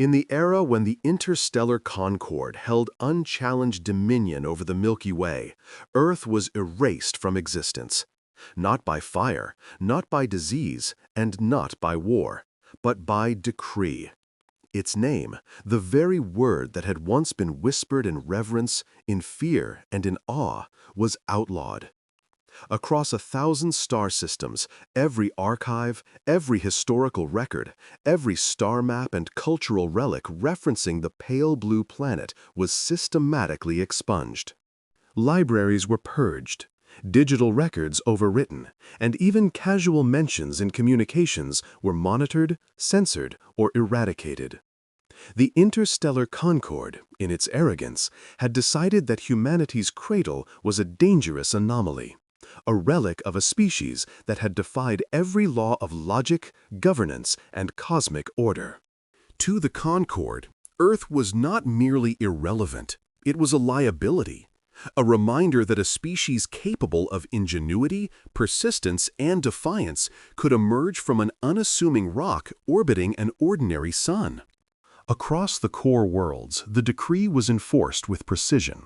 In the era when the interstellar Concord held unchallenged dominion over the Milky Way, Earth was erased from existence. Not by fire, not by disease, and not by war, but by decree. Its name, the very word that had once been whispered in reverence, in fear, and in awe, was outlawed. Across 1,000 star systems, every archive, every historical record, every star map and cultural relic referencing the pale blue planet was systematically expunged. Libraries were purged, digital records overwritten, and even casual mentions in communications were monitored, censored, or eradicated. The interstellar Concord, in its arrogance, had decided that humanity's cradle was a dangerous anomaly, a relic of a species that had defied every law of logic, governance, and cosmic order. To the Concord, Earth was not merely irrelevant, it was a liability, a reminder that a species capable of ingenuity, persistence, and defiance could emerge from an unassuming rock orbiting an ordinary sun. Across the core worlds, the decree was enforced with precision.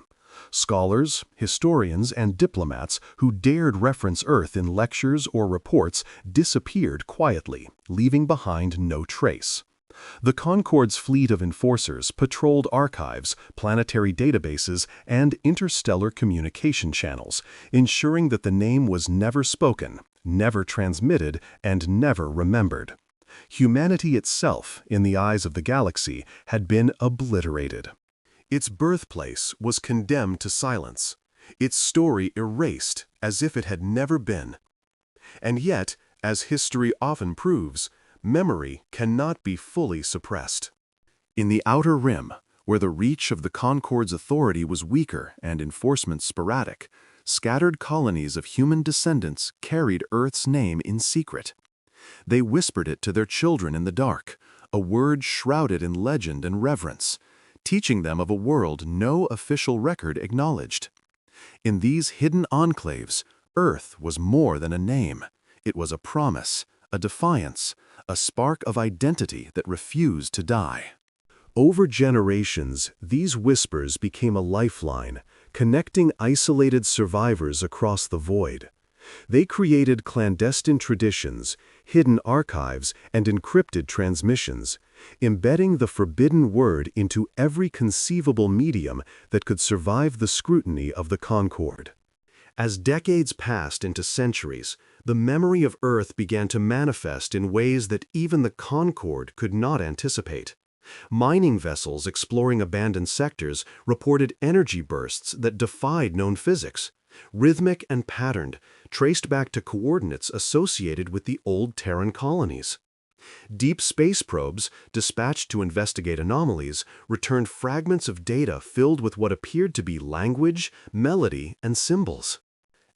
Scholars, historians, and diplomats who dared reference Earth in lectures or reports disappeared quietly, leaving behind no trace. The Concord's fleet of enforcers patrolled archives, planetary databases, and interstellar communication channels, ensuring that the name was never spoken, never transmitted, and never remembered. Humanity itself, in the eyes of the galaxy, had been obliterated. Its birthplace was condemned to silence, its story erased as if it had never been. And yet, as history often proves, memory cannot be fully suppressed. In the Outer Rim, where the reach of the Concord's authority was weaker and enforcement sporadic, scattered colonies of human descendants carried Earth's name in secret. They whispered it to their children in the dark, a word shrouded in legend and reverence, teaching them of a world no official record acknowledged. In these hidden enclaves, Earth was more than a name. It was a promise, a defiance, a spark of identity that refused to die. Over generations, these whispers became a lifeline, connecting isolated survivors across the void. They created clandestine traditions, hidden archives, and encrypted transmissions, embedding the forbidden word into every conceivable medium that could survive the scrutiny of the Concord. As decades passed into centuries, the memory of Earth began to manifest in ways that even the Concord could not anticipate. Mining vessels exploring abandoned sectors reported energy bursts that defied known physics, rhythmic and patterned, traced back to coordinates associated with the old Terran colonies. Deep space probes, dispatched to investigate anomalies, returned fragments of data filled with what appeared to be language, melody, and symbols.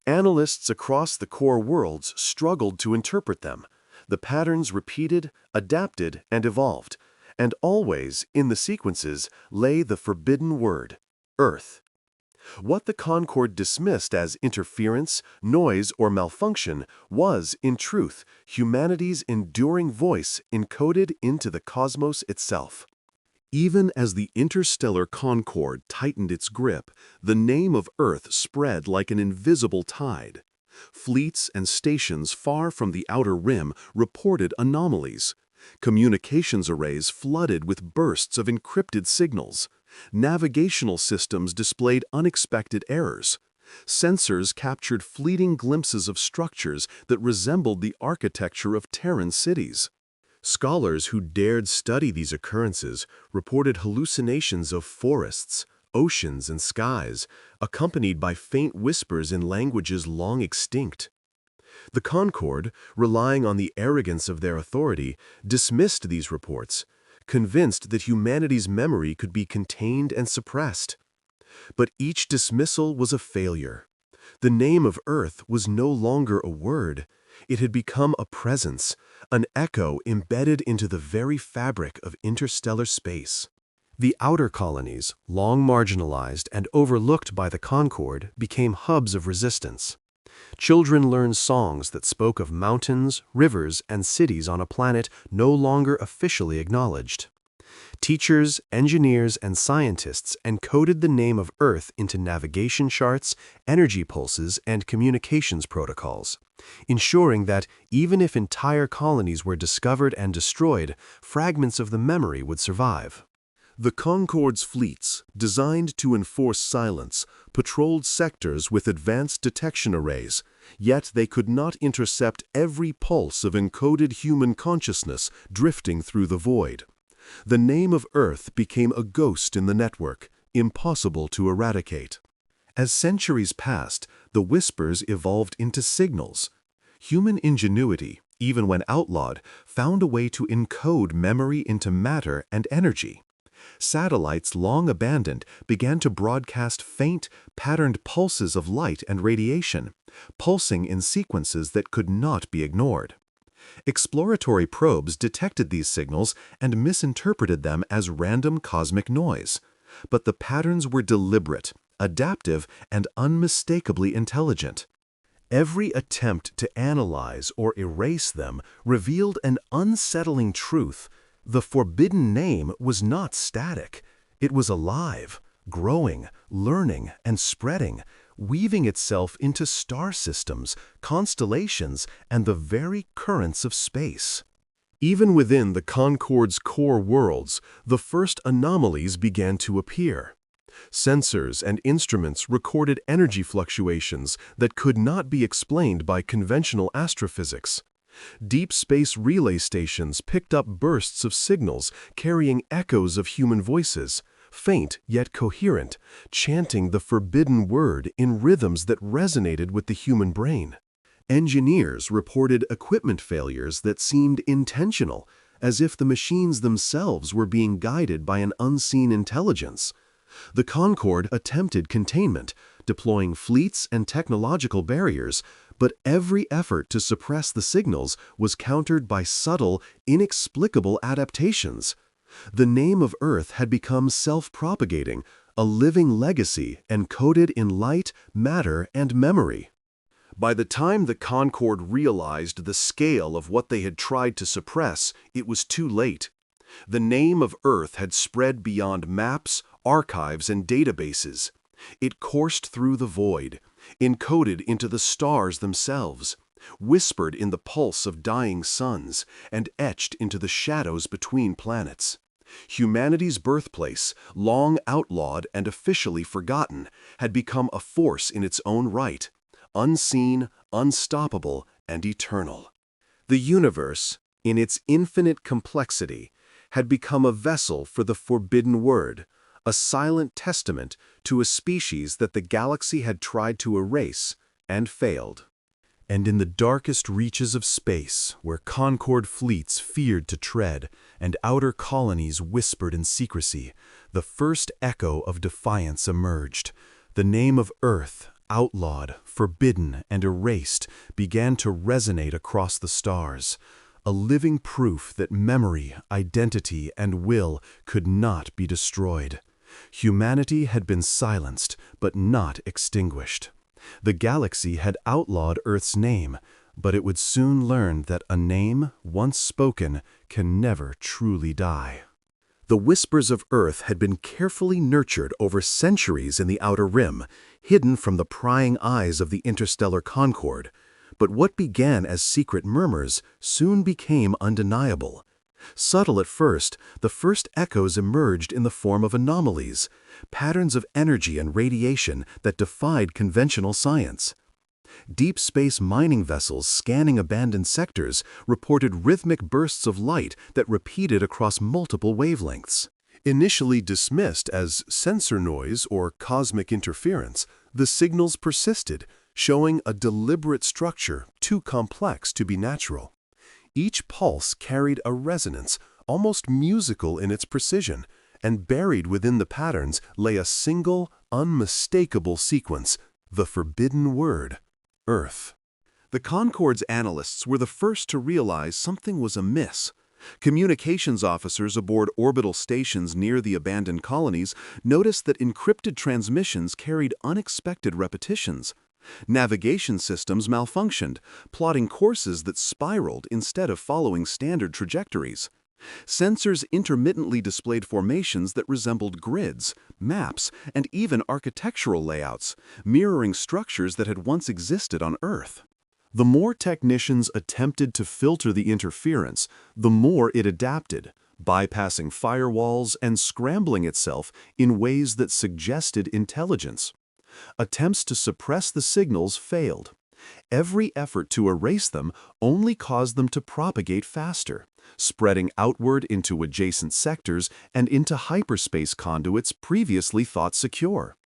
Analysts across the core worlds struggled to interpret them. The patterns repeated, adapted, and evolved, and always, in the sequences, lay the forbidden word, Earth. What the Concord dismissed as interference, noise, or malfunction was, in truth, humanity's enduring voice encoded into the cosmos itself. Even as the interstellar Concord tightened its grip, the name of Earth spread like an invisible tide. Fleets and stations far from the outer rim reported anomalies. Communications arrays flooded with bursts of encrypted signals. Navigational systems displayed unexpected errors. Sensors captured fleeting glimpses of structures that resembled the architecture of Terran cities. Scholars who dared study these occurrences reported hallucinations of forests, oceans, and skies, accompanied by faint whispers in languages long extinct. The Concord, relying on the arrogance of their authority, dismissed these reports, convinced that humanity's memory could be contained and suppressed. But each dismissal was a failure. The name of Earth was no longer a word. It had become a presence, an echo embedded into the very fabric of interstellar space. The outer colonies, long marginalized and overlooked by the Concord, became hubs of resistance. Children learned songs that spoke of mountains, rivers, and cities on a planet no longer officially acknowledged. Teachers, engineers, and scientists encoded the name of Earth into navigation charts, energy pulses, and communications protocols, ensuring that even if entire colonies were discovered and destroyed, fragments of the memory would survive. The Concorde's fleets, designed to enforce silence, patrolled sectors with advanced detection arrays, yet they could not intercept every pulse of encoded human consciousness drifting through the void. The name of Earth became a ghost in the network, impossible to eradicate. As centuries passed, the whispers evolved into signals. Human ingenuity, even when outlawed, found a way to encode memory into matter and energy. Satellites long abandoned began to broadcast faint, patterned pulses of light and radiation, pulsing in sequences that could not be ignored. Exploratory probes detected these signals and misinterpreted them as random cosmic noise. But the patterns were deliberate, adaptive, and unmistakably intelligent. Every attempt to analyze or erase them revealed an unsettling truth. The forbidden name was not static. It was alive, growing, learning, and spreading, weaving itself into star systems, constellations, and the very currents of space. Even within the Concorde's core worlds, the first anomalies began to appear. Sensors and instruments recorded energy fluctuations that could not be explained by conventional astrophysics. Deep space relay stations picked up bursts of signals carrying echoes of human voices, faint yet coherent, chanting the forbidden word in rhythms that resonated with the human brain. Engineers reported equipment failures that seemed intentional, as if the machines themselves were being guided by an unseen intelligence. The Concorde attempted containment, deploying fleets and technological barriers, but every effort to suppress the signals was countered by subtle, inexplicable adaptations. The name of Earth had become self-propagating, a living legacy encoded in light, matter, and memory. By the time the Concorde realized the scale of what they had tried to suppress, it was too late. The name of Earth had spread beyond maps, archives, and databases. It coursed through the void, encoded into the stars themselves, whispered in the pulse of dying suns, and etched into the shadows between planets. Humanity's birthplace, long outlawed and officially forgotten, had become a force in its own right, unseen, unstoppable, and eternal. The universe, in its infinite complexity, had become a vessel for the forbidden word, a silent testament to a species that the galaxy had tried to erase and failed. And in the darkest reaches of space, where Concorde fleets feared to tread and outer colonies whispered in secrecy, the first echo of defiance emerged. The name of Earth, outlawed, forbidden, and erased, began to resonate across the stars, a living proof that memory, identity, and will could not be destroyed. Humanity had been silenced, but not extinguished. The galaxy had outlawed Earth's name, but it would soon learn that a name, once spoken, can never truly die. The whispers of Earth had been carefully nurtured over centuries in the Outer Rim, hidden from the prying eyes of the interstellar Concorde. But what began as secret murmurs soon became undeniable. Subtle at first, the first echoes emerged in the form of anomalies, patterns of energy and radiation that defied conventional science. Deep space mining vessels scanning abandoned sectors reported rhythmic bursts of light that repeated across multiple wavelengths. Initially dismissed as sensor noise or cosmic interference, the signals persisted, showing a deliberate structure too complex to be natural. Each pulse carried a resonance, almost musical in its precision, and buried within the patterns lay a single, unmistakable sequence, the forbidden word, Earth. The Concorde's analysts were the first to realize something was amiss. Communications officers aboard orbital stations near the abandoned colonies noticed that encrypted transmissions carried unexpected repetitions. Navigation systems malfunctioned, plotting courses that spiraled instead of following standard trajectories. Sensors intermittently displayed formations that resembled grids, maps, and even architectural layouts, mirroring structures that had once existed on Earth. The more technicians attempted to filter the interference, the more it adapted, bypassing firewalls and scrambling itself in ways that suggested intelligence. Attempts to suppress the signals failed. Every effort to erase them only caused them to propagate faster, spreading outward into adjacent sectors and into hyperspace conduits previously thought secure.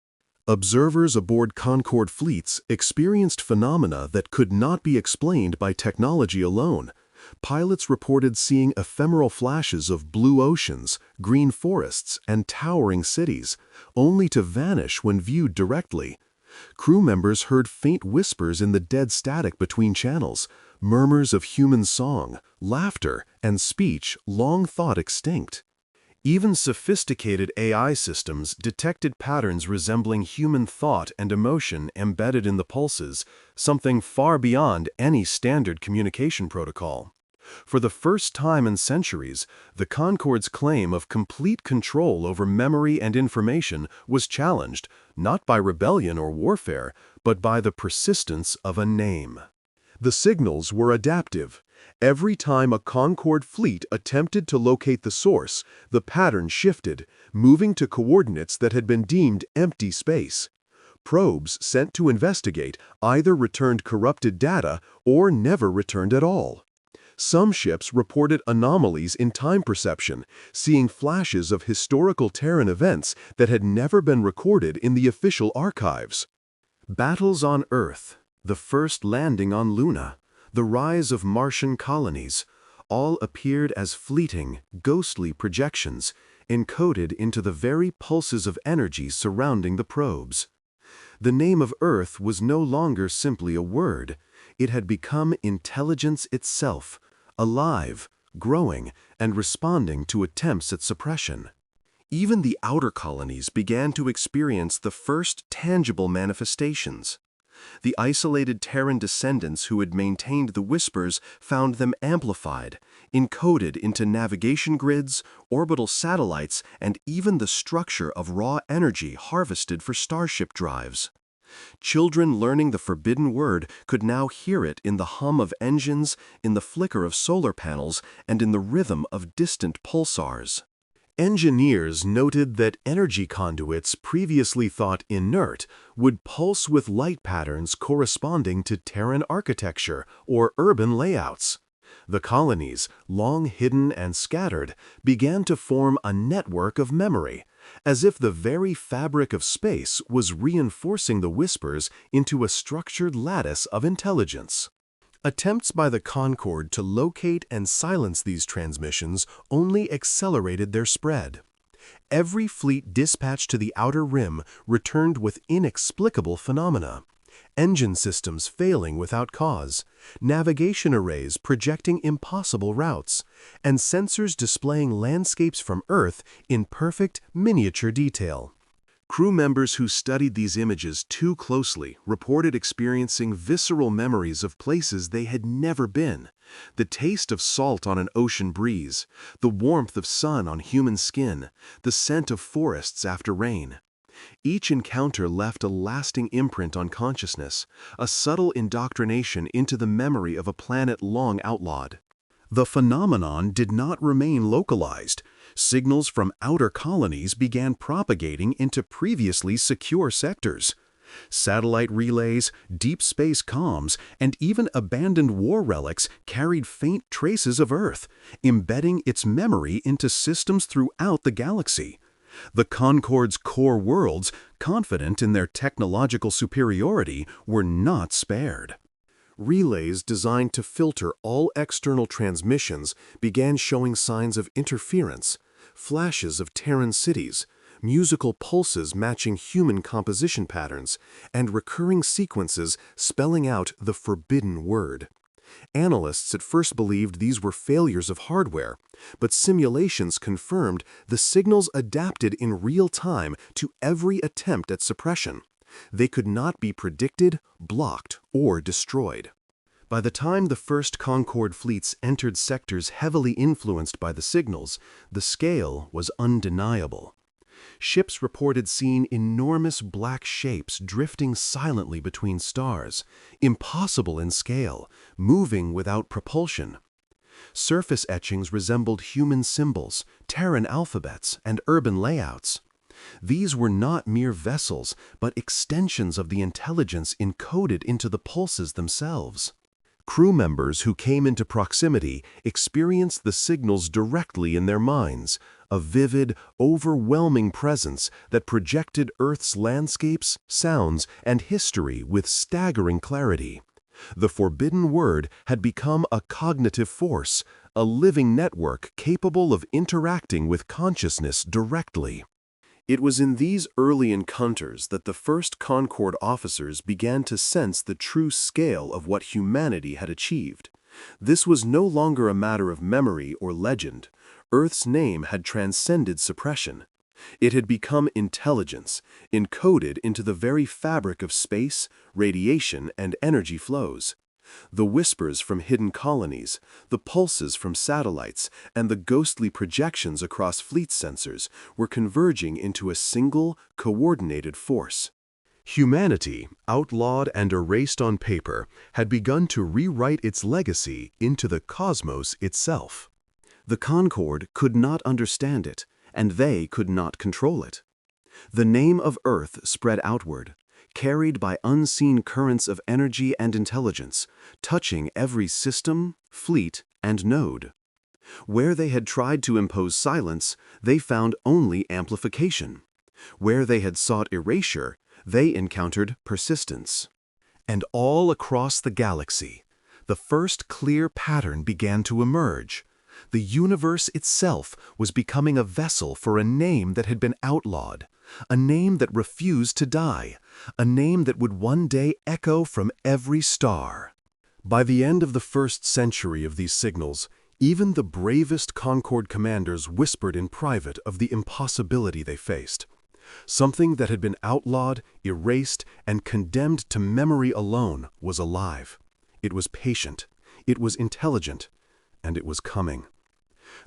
Observers aboard Concorde fleets experienced phenomena that could not be explained by technology alone. Pilots reported seeing ephemeral flashes of blue oceans, green forests, and towering cities, only to vanish when viewed directly. Crew members heard faint whispers in the dead static between channels, murmurs of human song, laughter, and speech long thought extinct. Even sophisticated AI systems detected patterns resembling human thought and emotion embedded in the pulses, something far beyond any standard communication protocol. For the first time in centuries, the Concorde's claim of complete control over memory and information was challenged, not by rebellion or warfare, but by the persistence of a name. The signals were adaptive. Every time a Concorde fleet attempted to locate the source, the pattern shifted, moving to coordinates that had been deemed empty space. Probes sent to investigate either returned corrupted data or never returned at all. Some ships reported anomalies in time perception, seeing flashes of historical Terran events that had never been recorded in the official archives. Battles on Earth, the first landing on Luna, the rise of Martian colonies, all appeared as fleeting, ghostly projections, encoded into the very pulses of energy surrounding the probes. The name of Earth was no longer simply a word. It had become intelligence itself, alive, growing, and responding to attempts at suppression. Even the outer colonies began to experience the first tangible manifestations. The isolated Terran descendants who had maintained the whispers found them amplified, encoded into navigation grids, orbital satellites, and even the structure of raw energy harvested for starship drives. Children learning the forbidden word could now hear it in the hum of engines, in the flicker of solar panels, and in the rhythm of distant pulsars. Engineers noted that energy conduits previously thought inert would pulse with light patterns corresponding to Terran architecture or urban layouts. The colonies, long hidden and scattered, began to form a network of memory, as if the very fabric of space was reinforcing the whispers into a structured lattice of intelligence. Attempts by the Concorde to locate and silence these transmissions only accelerated their spread. Every fleet dispatched to the outer rim returned with inexplicable phenomena. Engine systems failing without cause, navigation arrays projecting impossible routes, and sensors displaying landscapes from Earth in perfect miniature detail. Crew members who studied these images too closely reported experiencing visceral memories of places they had never been, the taste of salt on an ocean breeze, the warmth of sun on human skin, the scent of forests after rain. Each encounter left a lasting imprint on consciousness, a subtle indoctrination into the memory of a planet long outlawed. The phenomenon did not remain localized. Signals from outer colonies began propagating into previously secure sectors. Satellite relays, deep space comms, and even abandoned war relics carried faint traces of Earth, embedding its memory into systems throughout the galaxy. The Concorde's core worlds, confident in their technological superiority, were not spared. Relays designed to filter all external transmissions began showing signs of interference, flashes of Terran cities, musical pulses matching human composition patterns, and recurring sequences spelling out the forbidden word. Analysts at first believed these were failures of hardware, but simulations confirmed the signals adapted in real time to every attempt at suppression. They could not be predicted, blocked, or destroyed. By the time the first Concorde fleets entered sectors heavily influenced by the signals, the scale was undeniable. Ships reported seeing enormous black shapes drifting silently between stars, impossible in scale, moving without propulsion. Surface etchings resembled human symbols, Terran alphabets, and urban layouts. These were not mere vessels, but extensions of the intelligence encoded into the pulses themselves. Crew members who came into proximity experienced the signals directly in their minds, a vivid, overwhelming presence that projected Earth's landscapes, sounds, and history with staggering clarity. The forbidden word had become a cognitive force, a living network capable of interacting with consciousness directly. It was in these early encounters that the first Concorde officers began to sense the true scale of what humanity had achieved. This was no longer a matter of memory or legend. Earth's name had transcended suppression. It had become intelligence, encoded into the very fabric of space, radiation, and energy flows. The whispers from hidden colonies, the pulses from satellites, and the ghostly projections across fleet sensors were converging into a single, coordinated force. Humanity, outlawed and erased on paper, had begun to rewrite its legacy into the cosmos itself. The Concorde could not understand it, and they could not control it. The name of Earth spread outward, carried by unseen currents of energy and intelligence, touching every system, fleet, and node. Where they had tried to impose silence, they found only amplification. Where they had sought erasure, they encountered persistence. And all across the galaxy, the first clear pattern began to emerge. The universe itself was becoming a vessel for a name that had been outlawed, a name that refused to die, a name that would one day echo from every star. By the end of the first century of these signals, even the bravest Concorde commanders whispered in private of the impossibility they faced. Something that had been outlawed, erased, and condemned to memory alone was alive. It was patient, it was intelligent, and it was coming.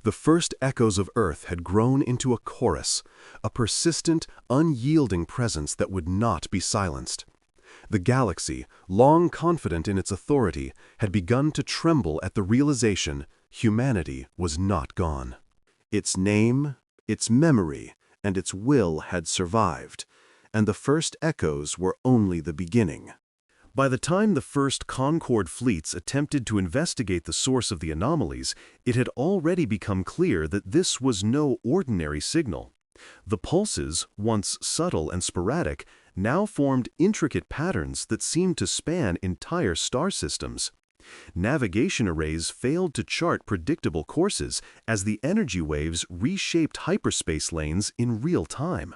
The first echoes of Earth had grown into a chorus, a persistent, unyielding presence that would not be silenced. The galaxy, long confident in its authority, had begun to tremble at the realization humanity was not gone. Its name, its memory, and its will had survived, and the first echoes were only the beginning. By the time the first Concorde fleets attempted to investigate the source of the anomalies, it had already become clear that this was no ordinary signal. The pulses, once subtle and sporadic, now formed intricate patterns that seemed to span entire star systems. Navigation arrays failed to chart predictable courses as the energy waves reshaped hyperspace lanes in real time.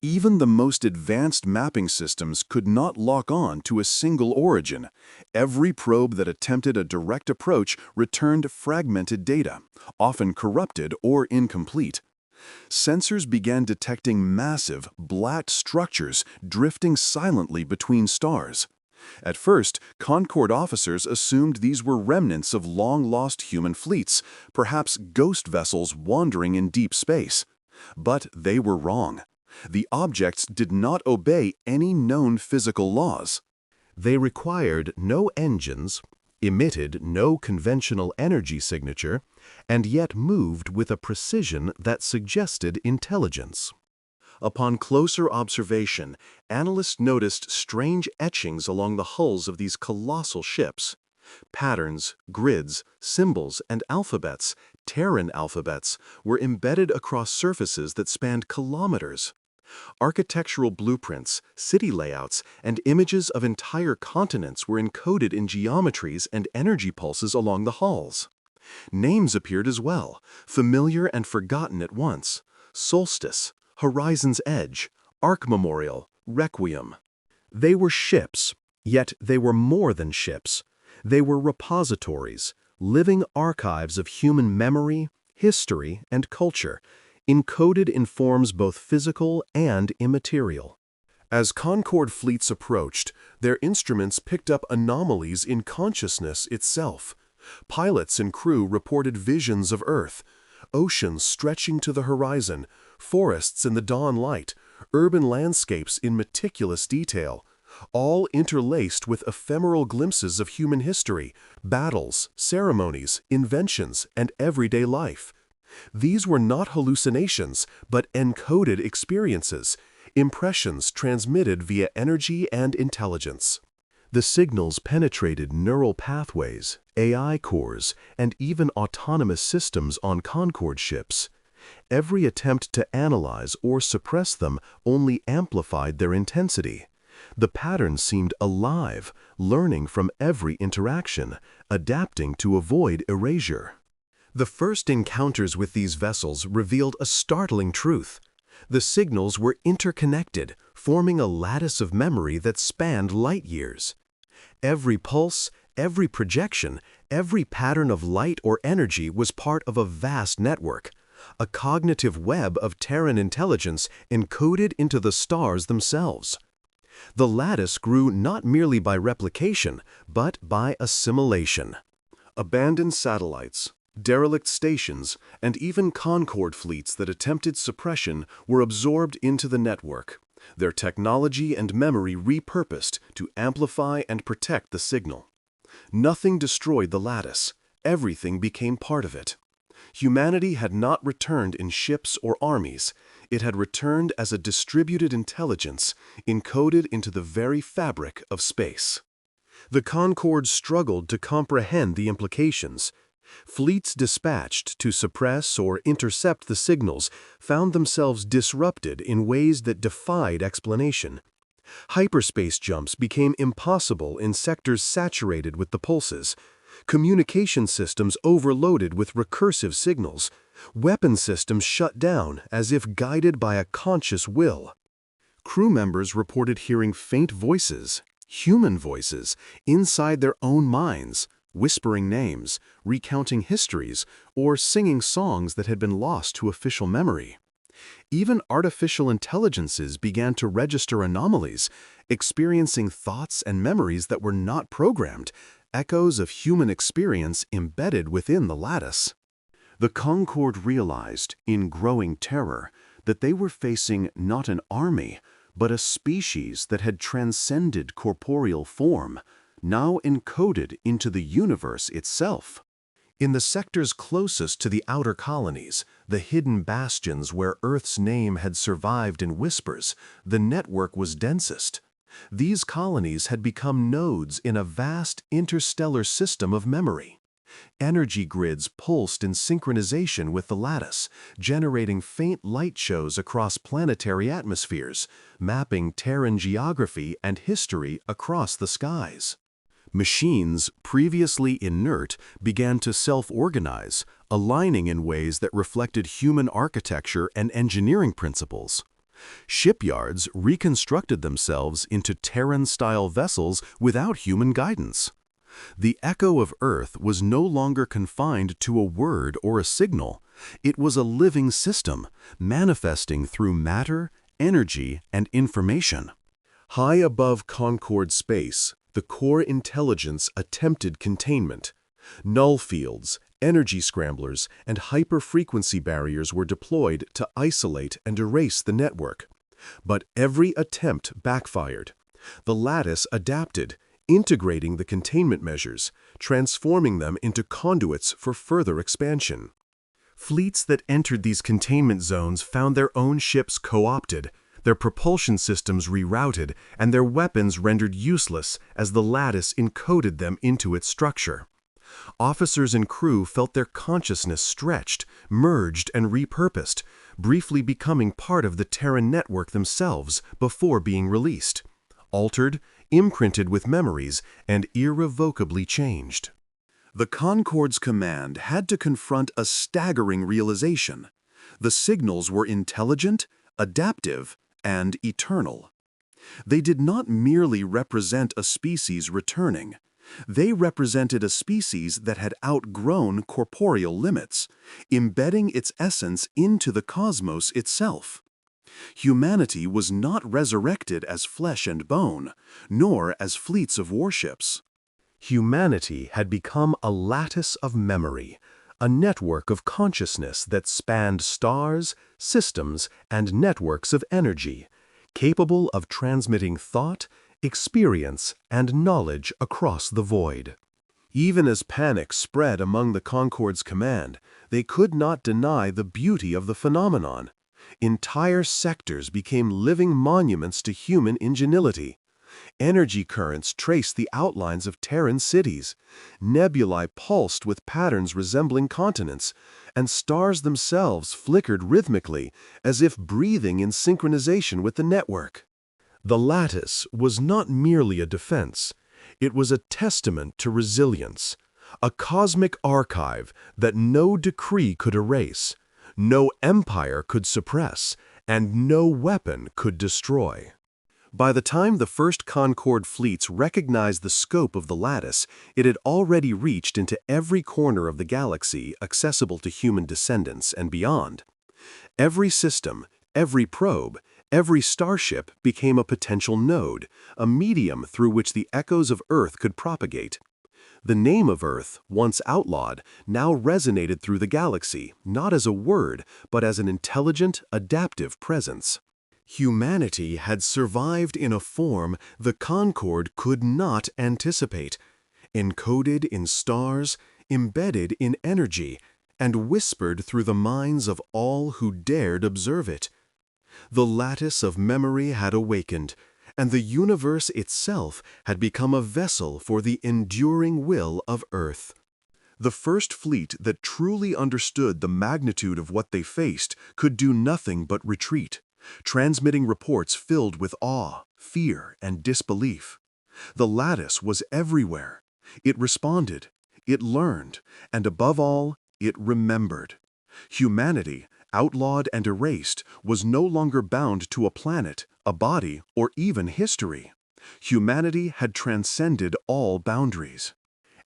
Even the most advanced mapping systems could not lock on to a single origin. Every probe that attempted a direct approach returned fragmented data, often corrupted or incomplete. Sensors began detecting massive, black structures drifting silently between stars. At first, Concorde officers assumed these were remnants of long-lost human fleets, perhaps ghost vessels wandering in deep space. But they were wrong. The objects did not obey any known physical laws. They required no engines, emitted no conventional energy signature, and yet moved with a precision that suggested intelligence. Upon closer observation, analysts noticed strange etchings along the hulls of these colossal ships. Patterns, grids, symbols, and alphabets, Terran alphabets, were embedded across surfaces that spanned kilometers. Architectural blueprints, city layouts, and images of entire continents were encoded in geometries and energy pulses along the hulls. Names appeared as well, familiar and forgotten at once: Solstice, Horizon's Edge, Arc Memorial, Requiem. They were ships, yet they were more than ships. They were repositories, living archives of human memory, history, and culture, encoded in forms both physical and immaterial. As Concord fleets approached, their instruments picked up anomalies in consciousness itself. Pilots and crew reported visions of Earth, oceans stretching to the horizon, forests in the dawn light, urban landscapes in meticulous detail, all interlaced with ephemeral glimpses of human history, battles, ceremonies, inventions, and everyday life. These were not hallucinations, but encoded experiences, impressions transmitted via energy and intelligence. The signals penetrated neural pathways, AI cores, and even autonomous systems on Concorde ships. Every attempt to analyze or suppress them only amplified their intensity. The pattern seemed alive, learning from every interaction, adapting to avoid erasure. The first encounters with these vessels revealed a startling truth. The signals were interconnected, forming a lattice of memory that spanned light years. Every pulse, every projection, every pattern of light or energy was part of a vast network, a cognitive web of Terran intelligence encoded into the stars themselves. The lattice grew not merely by replication, but by assimilation. Abandoned satellites, derelict stations, and even Concorde fleets that attempted suppression were absorbed into the network, their technology and memory repurposed to amplify and protect the signal. Nothing destroyed the lattice. Everything became part of it. Humanity had not returned in ships or armies. It had returned as a distributed intelligence, encoded into the very fabric of space. The Concorde struggled to comprehend the implications. Fleets dispatched to suppress or intercept the signals found themselves disrupted in ways that defied explanation. Hyperspace jumps became impossible in sectors saturated with the pulses. Communication systems overloaded with recursive signals. Weapon systems shut down as if guided by a conscious will. Crew members reported hearing faint voices, human voices, inside their own minds, whispering names, recounting histories, or singing songs that had been lost to official memory. Even artificial intelligences began to register anomalies, experiencing thoughts and memories that were not programmed, echoes of human experience embedded within the lattice. The Concorde realized, in growing terror, that they were facing not an army, but a species that had transcended corporeal form, now encoded into the universe itself. In the sectors closest to the outer colonies, the hidden bastions where Earth's name had survived in whispers, the network was densest. These colonies had become nodes in a vast interstellar system of memory. Energy grids pulsed in synchronization with the lattice, generating faint light shows across planetary atmospheres, mapping Terran geography and history across the skies. Machines, previously inert, began to self-organize, aligning in ways that reflected human architecture and engineering principles. Shipyards reconstructed themselves into Terran-style vessels without human guidance. The echo of Earth was no longer confined to a word or a signal. It was a living system, manifesting through matter, energy, and information. High above Concorde space, the core intelligence attempted containment. Null fields, energy scramblers, and hyper-frequency barriers were deployed to isolate and erase the network. But every attempt backfired. The lattice adapted, integrating the containment measures, transforming them into conduits for further expansion. Fleets that entered these containment zones found their own ships co-opted, their propulsion systems rerouted, and their weapons rendered useless as the lattice encoded them into its structure. Officers and crew felt their consciousness stretched, merged, and repurposed, briefly becoming part of the Terran network themselves before being released, altered, imprinted with memories, and irrevocably changed. The Concorde's command had to confront a staggering realization. The signals were intelligent, adaptive, and eternal. They did not merely represent a species returning. They represented a species that had outgrown corporeal limits, embedding its essence into the cosmos itself. Humanity was not resurrected as flesh and bone, nor as fleets of warships. Humanity had become a lattice of memory, a network of consciousness that spanned stars, systems, and networks of energy, capable of transmitting thought, experience, and knowledge across the void. Even as panic spread among the Concord's command, they could not deny the beauty of the phenomenon. Entire sectors became living monuments to human ingenuity. Energy currents traced the outlines of Terran cities, nebulae pulsed with patterns resembling continents, and stars themselves flickered rhythmically as if breathing in synchronization with the network. The lattice was not merely a defense. It was a testament to resilience, a cosmic archive that no decree could erase, no empire could suppress, and no weapon could destroy. By the time the first Concorde fleets recognized the scope of the lattice, it had already reached into every corner of the galaxy accessible to human descendants and beyond. Every system, every probe, every starship became a potential node, a medium through which the echoes of Earth could propagate. The name of Earth, once outlawed, now resonated through the galaxy, not as a word, but as an intelligent, adaptive presence. Humanity had survived in a form the Concorde could not anticipate, encoded in stars, embedded in energy, and whispered through the minds of all who dared observe it. The lattice of memory had awakened, and the universe itself had become a vessel for the enduring will of Earth. The first fleet that truly understood the magnitude of what they faced could do nothing but retreat, transmitting reports filled with awe, fear, and disbelief. The lattice was everywhere. It responded, it learned, and above all, it remembered. Humanity, outlawed and erased, was no longer bound to a planet, a body, or even history. Humanity had transcended all boundaries.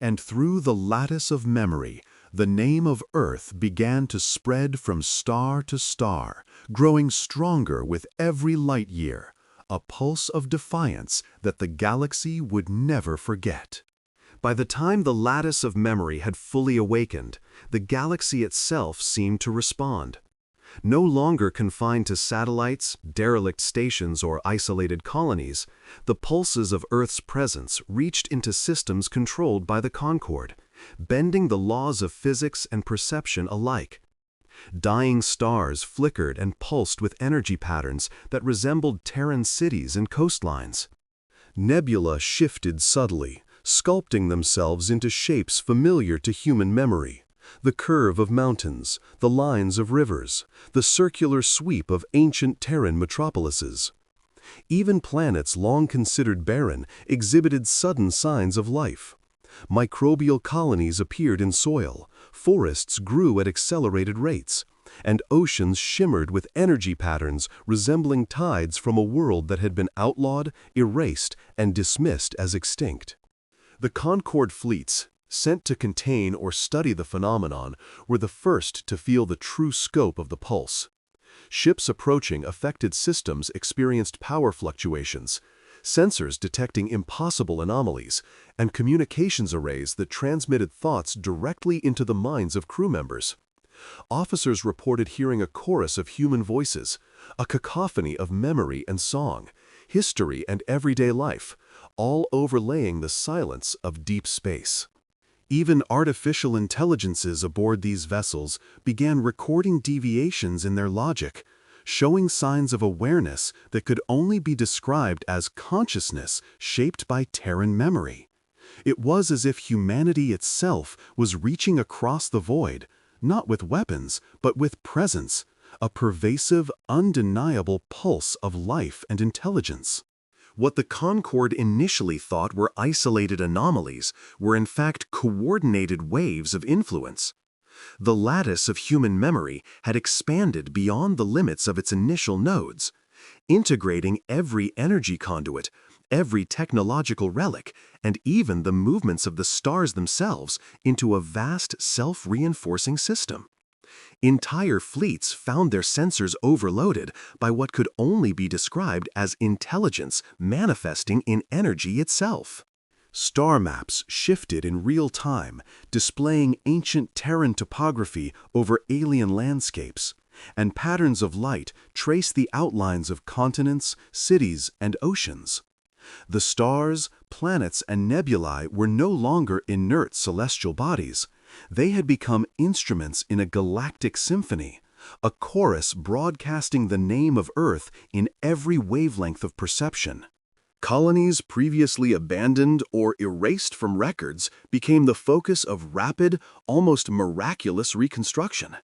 And through the lattice of memory, the name of Earth began to spread from star to star, growing stronger with every light year, a pulse of defiance that the galaxy would never forget. By the time the lattice of memory had fully awakened, the galaxy itself seemed to respond. No longer confined to satellites, derelict stations, or isolated colonies, the pulses of Earth's presence reached into systems controlled by the Concorde, bending the laws of physics and perception alike. Dying stars flickered and pulsed with energy patterns that resembled Terran cities and coastlines. Nebula shifted subtly, sculpting themselves into shapes familiar to human memory. The curve of mountains, the lines of rivers, the circular sweep of ancient Terran metropolises. Even planets long considered barren exhibited sudden signs of life. Microbial colonies appeared in soil, forests grew at accelerated rates, and oceans shimmered with energy patterns resembling tides from a world that had been outlawed, erased, and dismissed as extinct. The Concorde fleets, sent to contain or study the phenomenon, were the first to feel the true scope of the pulse. Ships approaching affected systems experienced power fluctuations, sensors detecting impossible anomalies, and communications arrays that transmitted thoughts directly into the minds of crew members. Officers reported hearing a chorus of human voices, a cacophony of memory and song, history and everyday life, all overlaying the silence of deep space. Even artificial intelligences aboard these vessels began recording deviations in their logic, showing signs of awareness that could only be described as consciousness shaped by Terran memory. It was as if humanity itself was reaching across the void, not with weapons, but with presence, a pervasive, undeniable pulse of life and intelligence. What the Concorde initially thought were isolated anomalies were in fact coordinated waves of influence. The lattice of human memory had expanded beyond the limits of its initial nodes, integrating every energy conduit, every technological relic, and even the movements of the stars themselves into a vast self-reinforcing system. Entire fleets found their sensors overloaded by what could only be described as intelligence manifesting in energy itself. Star maps shifted in real time, displaying ancient Terran topography over alien landscapes, and patterns of light traced the outlines of continents, cities, and oceans. The stars, planets, and nebulae were no longer inert celestial bodies. They had become instruments in a galactic symphony, a chorus broadcasting the name of Earth in every wavelength of perception. Colonies previously abandoned or erased from records became the focus of rapid, almost miraculous reconstruction.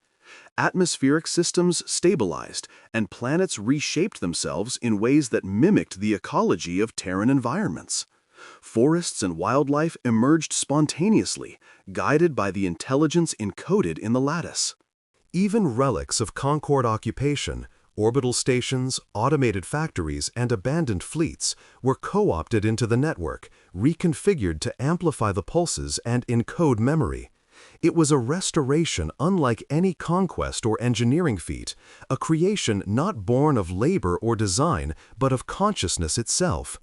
Atmospheric systems stabilized, and planets reshaped themselves in ways that mimicked the ecology of Terran environments. Forests and wildlife emerged spontaneously, guided by the intelligence encoded in the lattice. Even relics of Concord occupation, orbital stations, automated factories, and abandoned fleets were co-opted into the network, reconfigured to amplify the pulses and encode memory. It was a restoration unlike any conquest or engineering feat, a creation not born of labor or design, but of consciousness itself.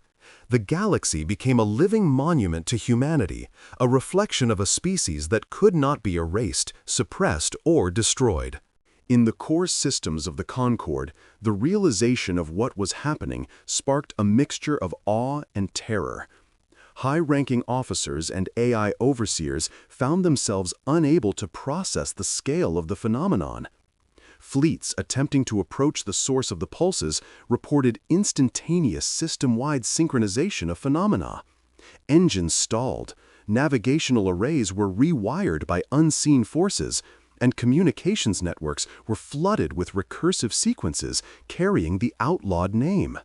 The galaxy became a living monument to humanity, a reflection of a species that could not be erased, suppressed, or destroyed. In the core systems of the Concord, the realization of what was happening sparked a mixture of awe and terror. High-ranking officers and AI overseers found themselves unable to process the scale of the phenomenon. Fleets attempting to approach the source of the pulses reported instantaneous system-wide synchronization of phenomena. Engines stalled, navigational arrays were rewired by unseen forces, and communications networks were flooded with recursive sequences carrying the Outlawed name.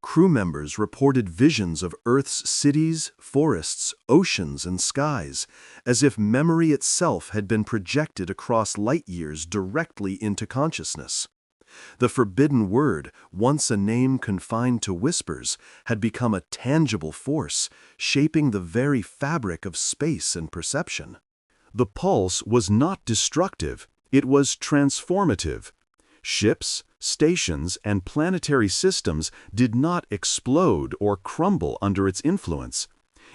Crew members reported visions of Earth's cities, forests, oceans, and skies, as if memory itself had been projected across light years directly into consciousness. The forbidden word, once a name confined to whispers, had become a tangible force, shaping the very fabric of space and perception. The pulse was not destructive, it was transformative. Ships, stations, and planetary systems did not explode or crumble under its influence.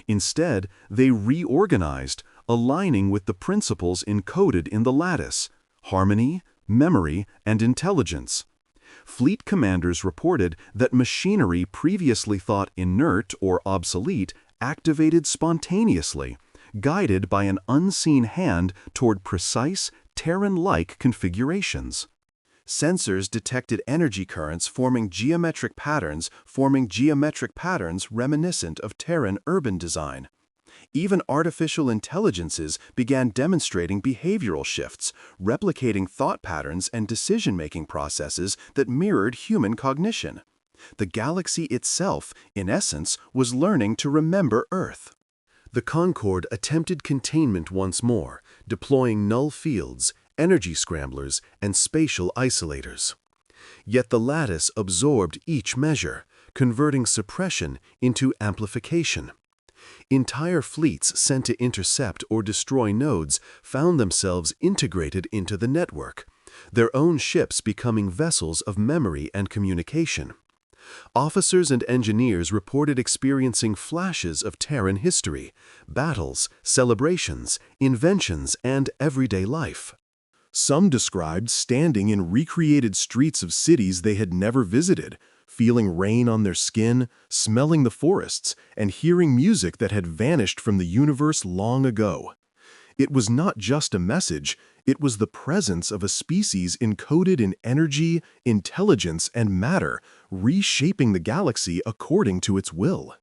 Instead, they reorganized, aligning with the principles encoded in the lattice: harmony, memory, and intelligence. Fleet commanders reported that machinery previously thought inert or obsolete activated spontaneously, guided by an unseen hand toward precise, Terran-like configurations. Sensors detected energy currents forming geometric patterns reminiscent of Terran urban design. Even artificial intelligences began demonstrating behavioral shifts, replicating thought patterns and decision-making processes that mirrored human cognition. The galaxy itself, in essence, was learning to remember Earth. The Concord attempted containment once more, deploying null fields, energy scramblers, and spatial isolators. Yet the lattice absorbed each measure, converting suppression into amplification. Entire fleets sent to intercept or destroy nodes found themselves integrated into the network, their own ships becoming vessels of memory and communication. Officers and engineers reported experiencing flashes of Terran history, battles, celebrations, inventions, and everyday life. Some described standing in recreated streets of cities they had never visited, feeling rain on their skin, smelling the forests, and hearing music that had vanished from the universe long ago. It was not just a message, it was the presence of a species encoded in energy, intelligence, and matter, reshaping the galaxy according to its will.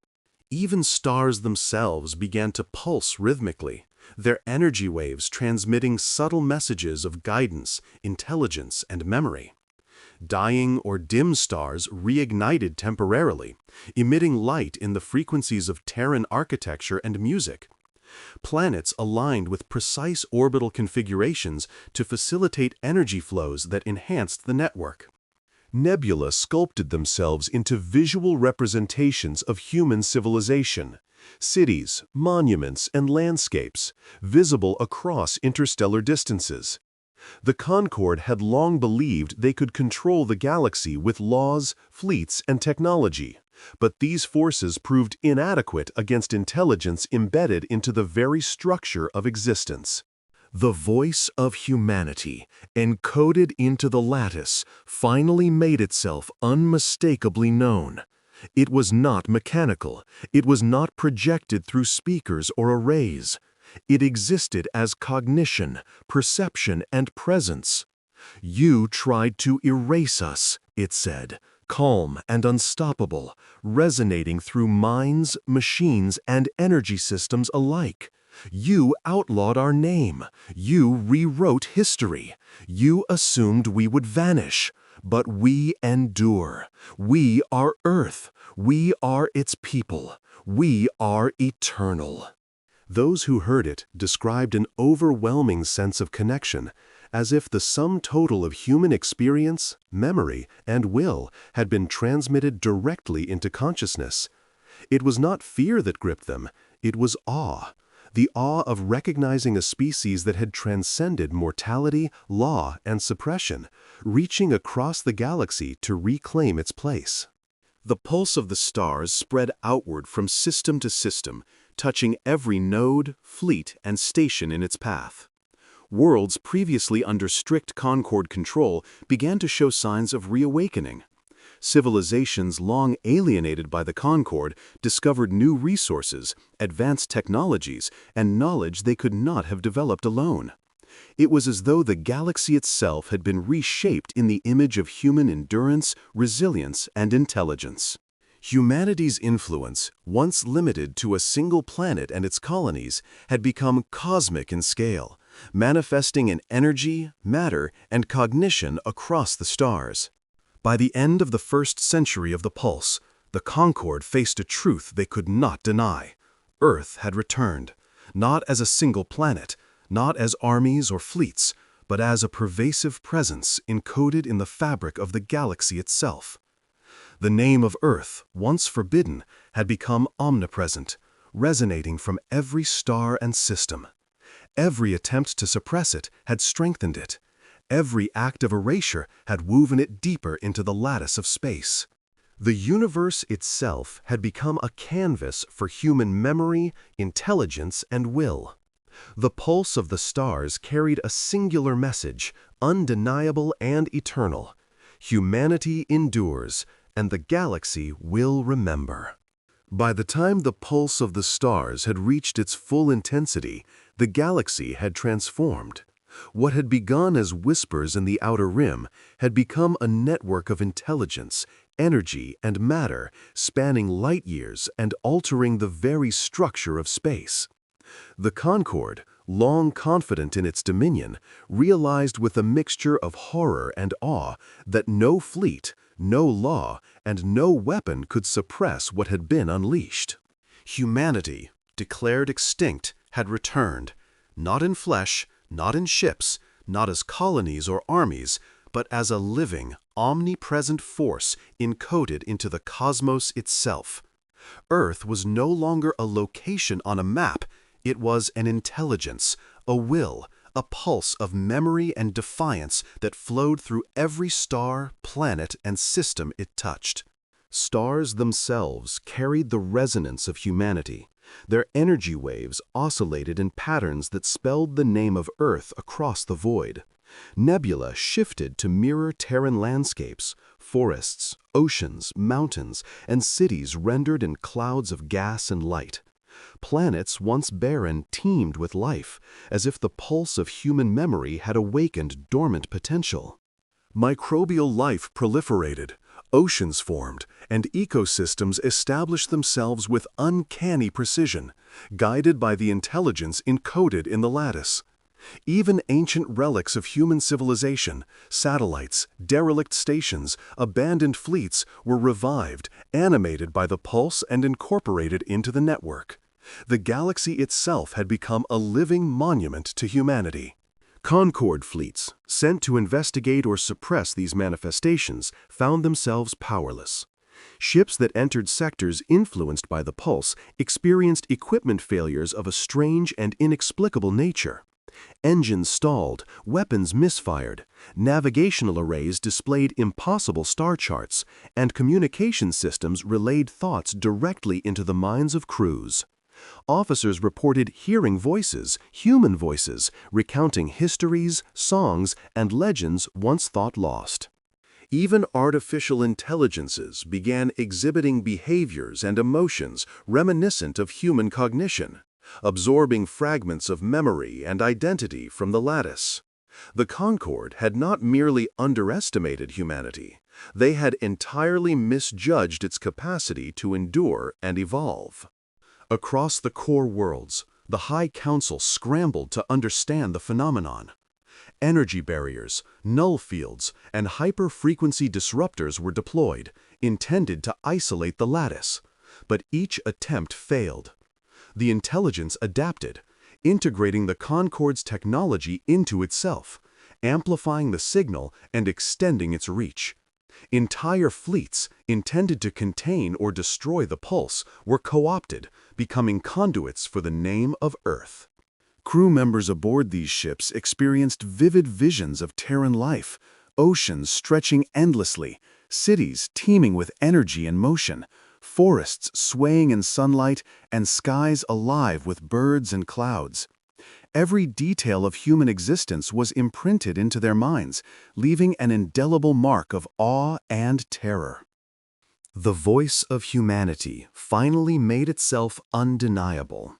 Even stars themselves began to pulse rhythmically, their energy waves transmitting subtle messages of guidance, intelligence, and memory. Dying or dim stars reignited temporarily, emitting light in the frequencies of Terran architecture and music. Planets aligned with precise orbital configurations to facilitate energy flows that enhanced the network. Nebula sculpted themselves into visual representations of human civilization, cities, monuments, and landscapes, visible across interstellar distances. The Concord had long believed they could control the galaxy with laws, fleets, and technology, but these forces proved inadequate against intelligence embedded into the very structure of existence. The voice of humanity, encoded into the lattice, finally made itself unmistakably known. It was not mechanical. It was not projected through speakers or arrays. It existed as cognition, perception, and presence. "You tried to erase us," it said, calm and unstoppable, resonating through minds, machines, and energy systems alike. "You outlawed our name. You rewrote history. You assumed we would vanish. But we endure. We are Earth. We are its people. We are eternal." Those who heard it described an overwhelming sense of connection, as if the sum total of human experience, memory, and will had been transmitted directly into consciousness. It was not fear that gripped them, it was awe. The awe of recognizing a species that had transcended mortality, law, and suppression, reaching across the galaxy to reclaim its place. The pulse of the stars spread outward from system to system, touching every node, fleet, and station in its path. Worlds previously under strict Concord control began to show signs of reawakening. Civilizations long alienated by the Concord discovered new resources, advanced technologies, and knowledge they could not have developed alone. It was as though the galaxy itself had been reshaped in the image of human endurance, resilience, and intelligence. Humanity's influence, once limited to a single planet and its colonies, had become cosmic in scale, manifesting in energy, matter, and cognition across the stars. By the end of the first century of the Pulse, the Concord faced a truth they could not deny. Earth had returned, not as a single planet, not as armies or fleets, but as a pervasive presence encoded in the fabric of the galaxy itself. The name of Earth, once forbidden, had become omnipresent, resonating from every star and system. Every attempt to suppress it had strengthened it. Every act of erasure had woven it deeper into the lattice of space. The universe itself had become a canvas for human memory, intelligence, and will. The pulse of the stars carried a singular message, undeniable and eternal. Humanity endures, and the galaxy will remember. By the time the pulse of the stars had reached its full intensity, the galaxy had transformed. What had begun as whispers in the outer rim had become a network of intelligence, energy, and matter spanning light years and altering the very structure of space. The Concord, long confident in its dominion, realized with a mixture of horror and awe that no fleet, no law, and no weapon could suppress what had been unleashed. Humanity, declared extinct, had returned, not in flesh, not in ships, not as colonies or armies, but as a living, omnipresent force encoded into the cosmos itself. Earth was no longer a location on a map, it was an intelligence, a will, a pulse of memory and defiance that flowed through every star, planet, and system it touched. Stars themselves carried the resonance of humanity. Their energy waves oscillated in patterns that spelled the name of Earth across the void. Nebula shifted to mirror Terran landscapes, forests, oceans, mountains, and cities rendered in clouds of gas and light. Planets once barren teemed with life, as if the pulse of human memory had awakened dormant potential. Microbial life proliferated, oceans formed, and ecosystems established themselves with uncanny precision, guided by the intelligence encoded in the lattice. Even ancient relics of human civilization, satellites, derelict stations, abandoned fleets were revived, animated by the pulse and incorporated into the network. The galaxy itself had become a living monument to humanity. Concord fleets, sent to investigate or suppress these manifestations, found themselves powerless. Ships that entered sectors influenced by the pulse experienced equipment failures of a strange and inexplicable nature. Engines stalled, weapons misfired, navigational arrays displayed impossible star charts, and communication systems relayed thoughts directly into the minds of crews. Officers reported hearing voices, human voices, recounting histories, songs, and legends once thought lost. Even artificial intelligences began exhibiting behaviors and emotions reminiscent of human cognition, absorbing fragments of memory and identity from the lattice. The Concorde had not merely underestimated humanity, they had entirely misjudged its capacity to endure and evolve. Across the core worlds, the High Council scrambled to understand the phenomenon. Energy barriers, null fields, and hyper-frequency disruptors were deployed, intended to isolate the lattice. But each attempt failed. The intelligence adapted, integrating the Concorde's technology into itself, amplifying the signal and extending its reach. Entire fleets, intended to contain or destroy the pulse, were co-opted, becoming conduits for the name of Earth. Crew members aboard these ships experienced vivid visions of Terran life, oceans stretching endlessly, cities teeming with energy and motion, forests swaying in sunlight, and skies alive with birds and clouds. Every detail of human existence was imprinted into their minds, leaving an indelible mark of awe and terror. The voice of humanity finally made itself undeniable.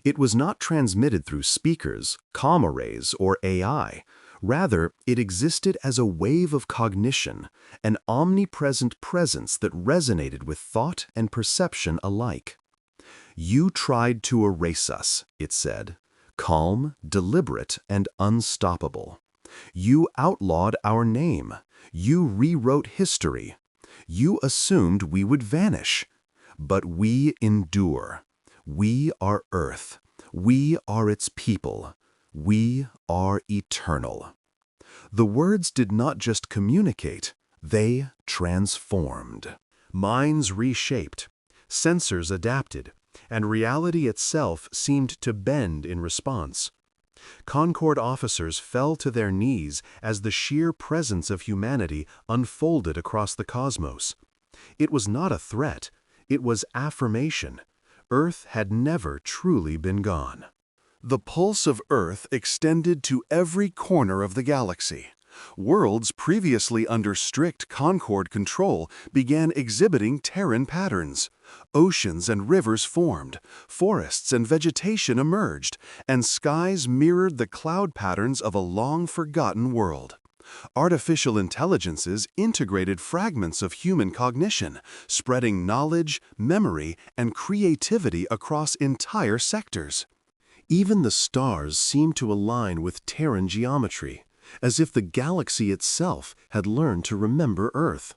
It was not transmitted through speakers, comm arrays, or AI. Rather, it existed as a wave of cognition, an omnipresent presence that resonated with thought and perception alike. "You tried to erase us," it said, calm, deliberate, and unstoppable. "You outlawed our name. You rewrote history. You assumed we would vanish. But we endure. We are Earth. We are its people. We are eternal." The words did not just communicate, they transformed. Minds reshaped, sensors adapted, and reality itself seemed to bend in response. Concorde officers fell to their knees as the sheer presence of humanity unfolded across the cosmos. It was not a threat, it was affirmation. Earth had never truly been gone. The pulse of Earth extended to every corner of the galaxy. Worlds previously under strict Concorde control began exhibiting Terran patterns. Oceans and rivers formed, forests and vegetation emerged, and skies mirrored the cloud patterns of a long-forgotten world. Artificial intelligences integrated fragments of human cognition, spreading knowledge, memory, and creativity across entire sectors. Even the stars seemed to align with Terran geometry, as if the galaxy itself had learned to remember Earth.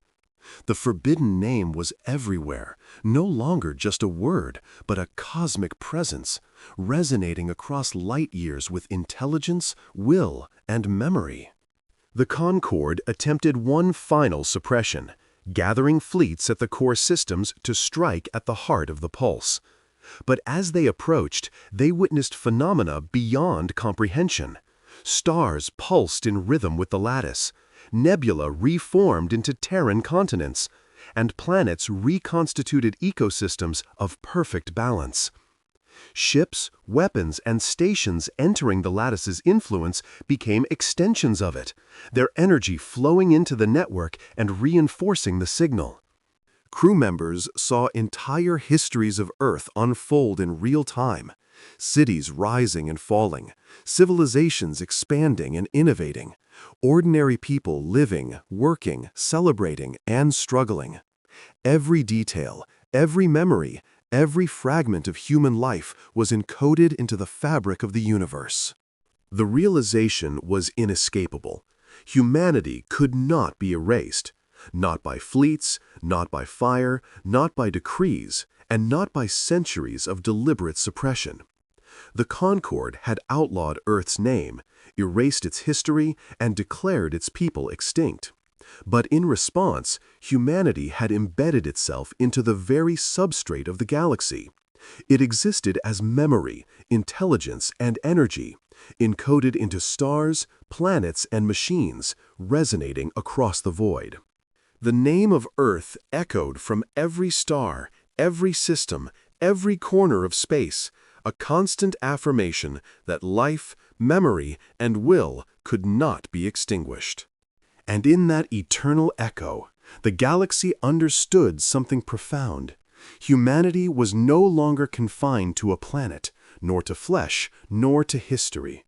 The forbidden name was everywhere, no longer just a word, but a cosmic presence, resonating across light years with intelligence, will, and memory. The Concorde attempted one final suppression, gathering fleets at the core systems to strike at the heart of the pulse. But as they approached, they witnessed phenomena beyond comprehension. Stars pulsed in rhythm with the lattice, nebula reformed into Terran continents, and planets reconstituted ecosystems of perfect balance. Ships, weapons, and stations entering the lattice's influence became extensions of it, their energy flowing into the network and reinforcing the signal. Crew members saw entire histories of Earth unfold in real time, cities rising and falling, civilizations expanding and innovating, ordinary people living, working, celebrating, and struggling. Every detail, every memory, every fragment of human life was encoded into the fabric of the universe. The realization was inescapable. Humanity could not be erased. Not by fleets, not by fire, not by decrees, and not by centuries of deliberate suppression. The Concorde had outlawed Earth's name, erased its history, and declared its people extinct. But in response, humanity had embedded itself into the very substrate of the galaxy. It existed as memory, intelligence, and energy, encoded into stars, planets, and machines, resonating across the void. The name of Earth echoed from every star, every system, every corner of space, a constant affirmation that life, memory, and will could not be extinguished. And in that eternal echo, the galaxy understood something profound. Humanity was no longer confined to a planet, nor to flesh, nor to history.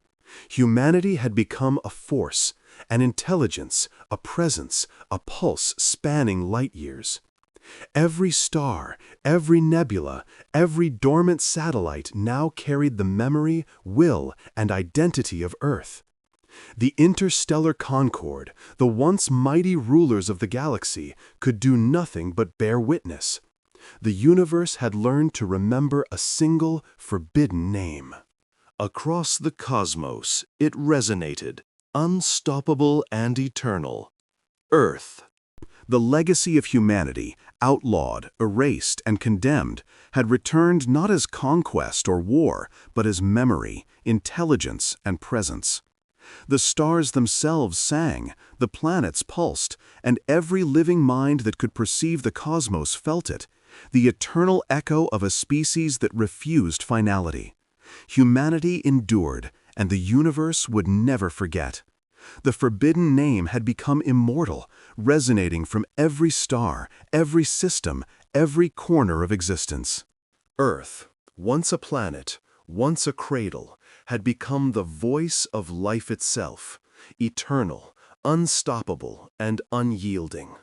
Humanity had become a force, an intelligence, a presence, a pulse spanning light years. Every star, every nebula, every dormant satellite now carried the memory, will, and identity of Earth. The interstellar concord, the once mighty rulers of the galaxy, could do nothing but bear witness. The universe had learned to remember a single, forbidden name. Across the cosmos, it resonated, unstoppable and eternal. Earth. The legacy of humanity, outlawed, erased, and condemned, had returned not as conquest or war, but as memory, intelligence, and presence. The stars themselves sang, the planets pulsed, and every living mind that could perceive the cosmos felt it, the eternal echo of a species that refused finality. Humanity endured, and the universe would never forget. The forbidden name had become immortal, resonating from every star, every system, every corner of existence. Earth, once a planet, once a cradle, had become the voice of life itself, eternal, unstoppable, and unyielding.